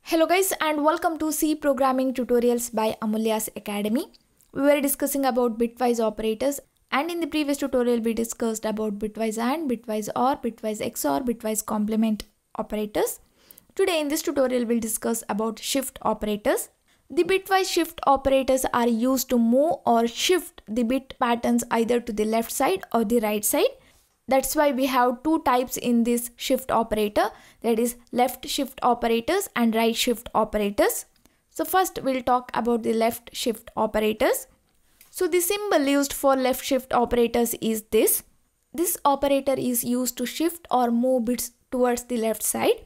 Hello guys and welcome to C Programming Tutorials by Amulya's Academy. We were discussing about bitwise operators, and in the previous tutorial we discussed about bitwise AND, bitwise OR, bitwise XOR, bitwise complement operators. Today in this tutorial we'll discuss about shift operators. The bitwise shift operators are used to move or shift the bit patterns either to the left side or the right side. That's why we have two types in this shift operator, that is left shift operators and right shift operators. So first we'll talk about the left shift operators. So the symbol used for left shift operators is this. This operator is used to shift or move bits towards the left side.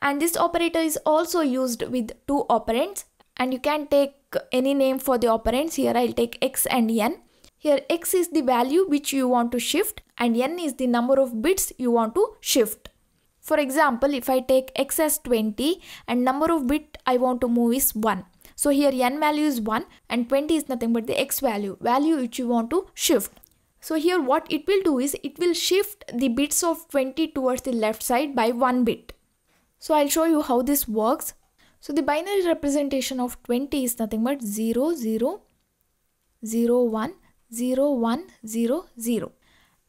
And this operator is also used with two operands, and you can take any name for the operands. Here I'll take X and N. Here X is the value which you want to shift and N is the number of bits you want to shift. For example, if I take X as 20 and number of bit I want to move is 1. So here N value is 1 and 20 is nothing but the X value which you want to shift. So here what it will do is it will shift the bits of 20 towards the left side by 1 bit. So I'll show you how this works. So the binary representation of 20 is nothing but 0, 0, 0, 1, 0, 1, 0, 0,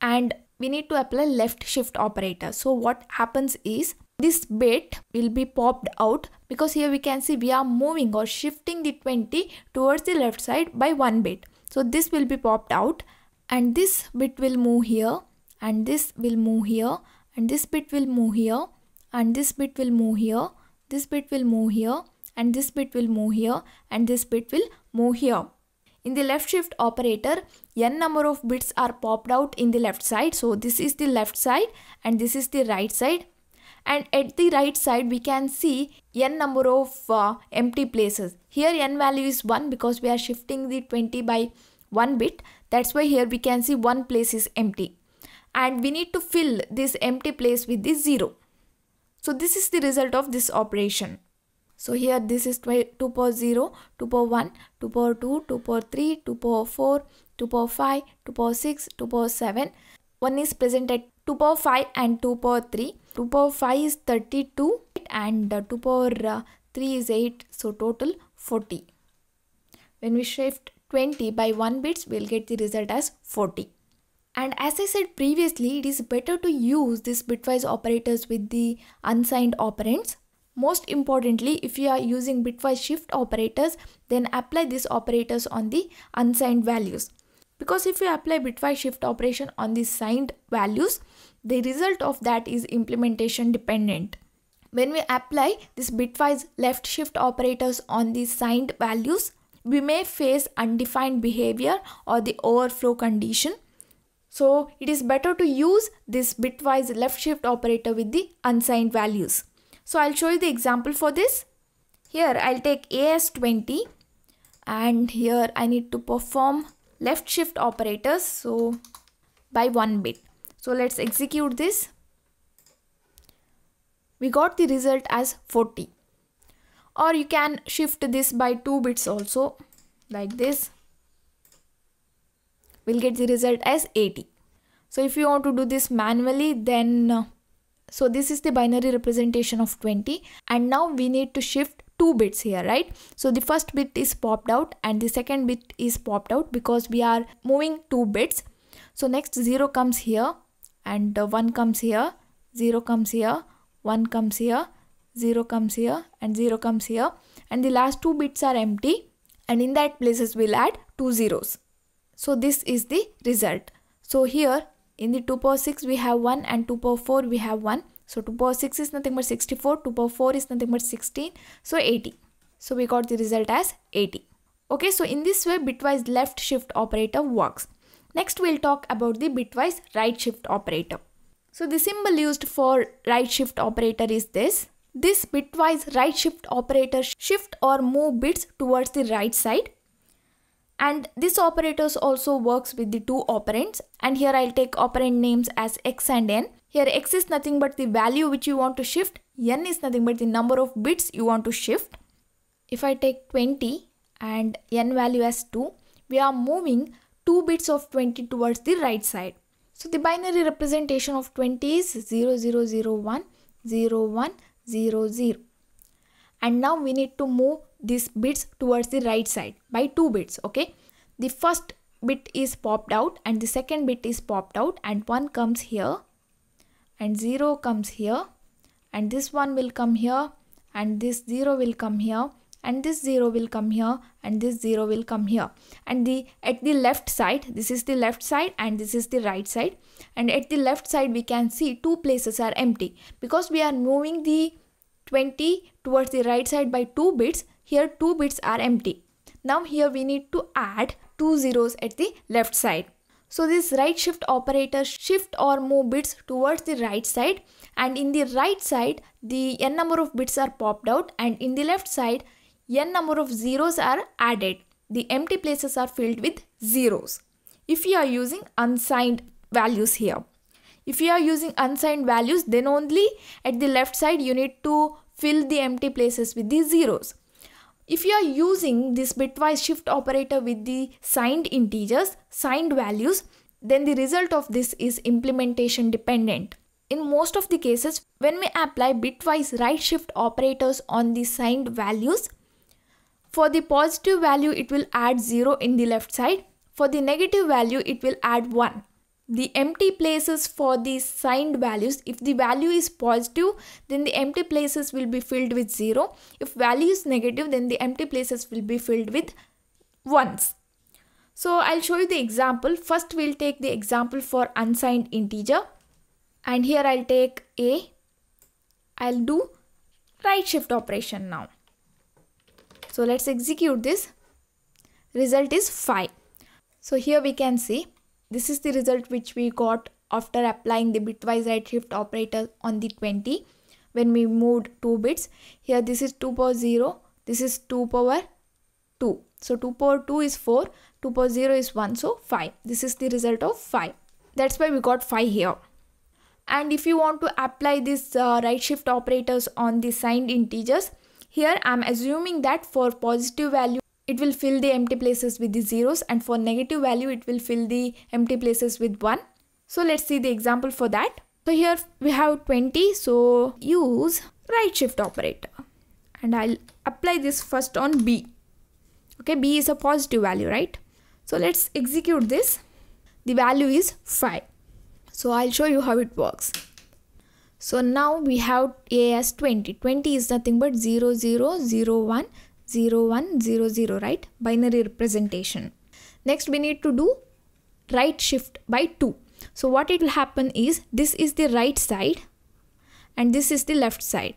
and we need to apply left shift operator. So what happens is this bit will be popped out, because here we can see we are moving or shifting the 20 towards the left side by 1 bit. So this will be popped out and this bit will move here and this will move here and this bit will move here and this bit will move here, this bit will move here and this bit will move here and this bit will move here. In the left shift operator, n number of bits are popped out in the left side. So this is the left side and this is the right side. And at the right side, we can see n number of empty places. Here n value is 1 because we are shifting the 20 by 1 bit. That's why here we can see 1 place is empty. And we need to fill this empty place with the 0. So this is the result of this operation. So here this is 2 power 0, 2 power 1, 2 power 2, 2 power 3, 2 power 4, 2 power 5, 2 power 6, 2 power 7. 1 is present at 2 power 5 and 2 power 3. 2 power 5 is 32 and 2 power 3 is 8. So total 40. When we shift 20 by 1 bits, we'll get the result as 40. And as I said previously, it is better to use these bitwise operators with the unsigned operands. Most importantly, if you are using bitwise shift operators, then apply these operators on the unsigned values. Because if you apply bitwise shift operation on the signed values, the result of that is implementation dependent. When we apply this bitwise left shift operators on the signed values, we may face undefined behavior or the overflow condition. So it is better to use this bitwise left shift operator with the unsigned values. So I'll show you the example for this. Here I'll take A as 20 and here I need to perform left shift operators, so by 1 bit. So let's execute this. We got the result as 40. Or you can shift this by 2 bits also, like this. We'll get the result as 80. So if you want to do this manually, then so this is the binary representation of 20, and now we need to shift 2 bits here, right? So the first bit is popped out and the second bit is popped out because we are moving 2 bits. So next 0 comes here and 1 comes here, 0 comes here, 1 comes here, 0 comes here and 0 comes here, and the last 2 bits are empty, and in that places we'll add 2 zeros. So this is the result. So here in the 2 power 6 we have 1 and 2 power 4 we have 1. So 2 power 6 is nothing but 64, 2 power 4 is nothing but 16, so 80. So we got the result as 80. Okay, so in this way bitwise left shift operator works. Next we'll talk about the bitwise right shift operator. So the symbol used for right shift operator is this. This bitwise right shift operator shift or move bits towards the right side. And this operators also works with the 2 operands, and here I'll take operand names as X and N. Here X is nothing but the value which you want to shift, N is nothing but the number of bits you want to shift. If I take 20 and N value as 2, we are moving 2 bits of 20 towards the right side. So the binary representation of 20 is 0, 0, 0, 1, 0, 1, 0, 0. and now we need to move these bits towards the right side by 2 bits. Okay, the first bit is popped out and the second bit is popped out, and 1 comes here and 0 comes here, and this 1 will come here, and this 0 will come here, and this 0 will come here, and this 0 will come here. And at the left side, this is the left side and this is the right side, and at the left side we can see 2 places are empty because we are moving the 20 towards the right side by 2 bits. Here 2 bits are empty. Now here we need to add 2 zeros at the left side. So this right shift operator shift or move bits towards the right side, and in the right side the n number of bits are popped out, and in the left side n number of zeros are added. The empty places are filled with zeros. If you are using unsigned values here, if you are using unsigned values, then only at the left side you need to fill the empty places with the zeros. If you are using this bitwise shift operator with the signed integers, signed values, then the result of this is implementation dependent. In most of the cases, when we apply bitwise right shift operators on the signed values, for the positive value it will add 0 in the left side, for the negative value it will add 1. The empty places for the signed values, if the value is positive, then the empty places will be filled with 0. If value is negative, then the empty places will be filled with 1s. So I'll show you the example. First we'll take the example for unsigned integer, and here I'll take a. I'll do right shift operation now. So let's execute this. Result is 5. So here we can see this is the result which we got after applying the bitwise right shift operator on the 20 when we moved 2 bits. Here this is 2 power 0, this is 2 power 2. So 2 power 2 is 4, 2 power 0 is 1, so 5. This is the result of 5. That's why we got 5 here. And if you want to apply this right shift operators on the signed integers, here I'm assuming that for positive value it will fill the empty places with the zeros, and for negative value it will fill the empty places with 1. So let's see the example for that. So here we have 20, so use right shift operator, and I'll apply this first on B. Okay, B is a positive value, right? So let's execute this. The value is 5. So I'll show you how it works. So now we have A as 20. 20 is nothing but 0, 0, 0, 1, 0, 1, 0, 0, right? Binary representation. Next we need to do right shift by 2. So what it will happen is, this is the right side and this is the left side.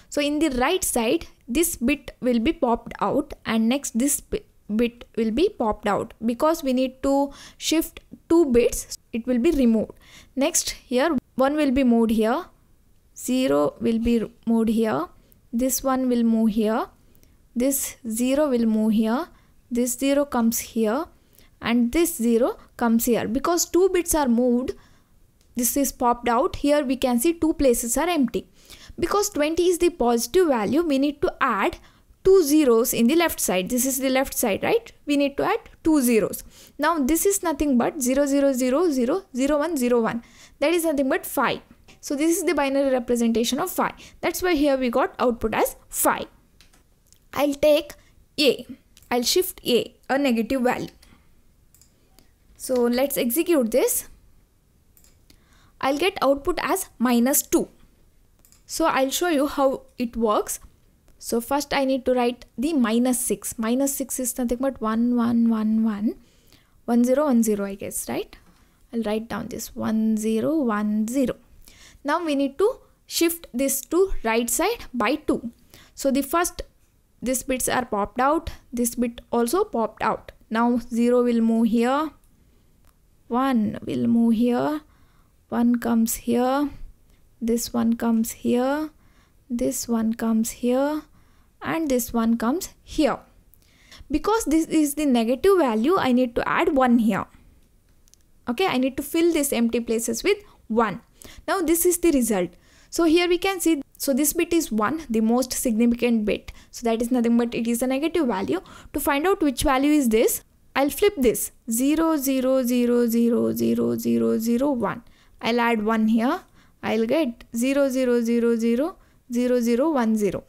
So in the right side, this bit will be popped out, and next this bit will be popped out. Because we need to shift 2 bits, it will be removed. Next here 1 will be moved here, 0 will be moved here, this 1 will move here, this 0 will move here, this 0 comes here, and this 0 comes here. Because 2 bits are moved, this is popped out. Here we can see 2 places are empty. Because 20 is the positive value, we need to add 2 zeros in the left side. This is the left side, right? We need to add 2 zeros. Now this is nothing but 0, 0, 0, 0, 0, 1, 0, 1. That is nothing but 5. So this is the binary representation of 5. That's why here we got output as 5. I'll take A. I'll shift A, a negative value. So let's execute this. I'll get output as -2. So I'll show you how it works. So first I need to write the -6. -6 is nothing but 1, 1, 1, 1, 1, 0, 1, 0, I guess, right? I'll write down this 1, 0, 1, 0. Now we need to shift this to right side by 2. So the first, these bits are popped out, this bit also popped out. Now 0 will move here, 1 will move here, 1 comes here, this one comes here, this one comes here, and this one comes here. Because this is the negative value, I need to add 1 here. Okay, I need to fill these empty places with 1. Now this is the result. So here we can see, so this bit is 1, the most significant bit. So that is nothing but it is a negative value. To find out which value is this, I'll flip this 0, 0, 0, 0, 0, 0, 0, 1. I'll add 1 here. I'll get 0, 0, 0, 0, 0, 0, 1, 0.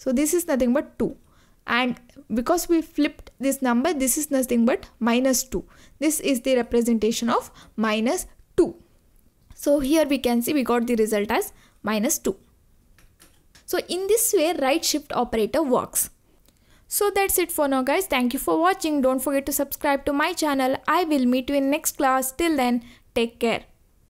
So this is nothing but 2. And because we flipped this number, this is nothing but minus 2. This is the representation of minus 2. So here we can see we got the result as minus 2. So in this way, right shift operator works. So that's it for now, guys. Thank you for watching. Don't forget to subscribe to my channel. I will meet you in next class. Till then, take care.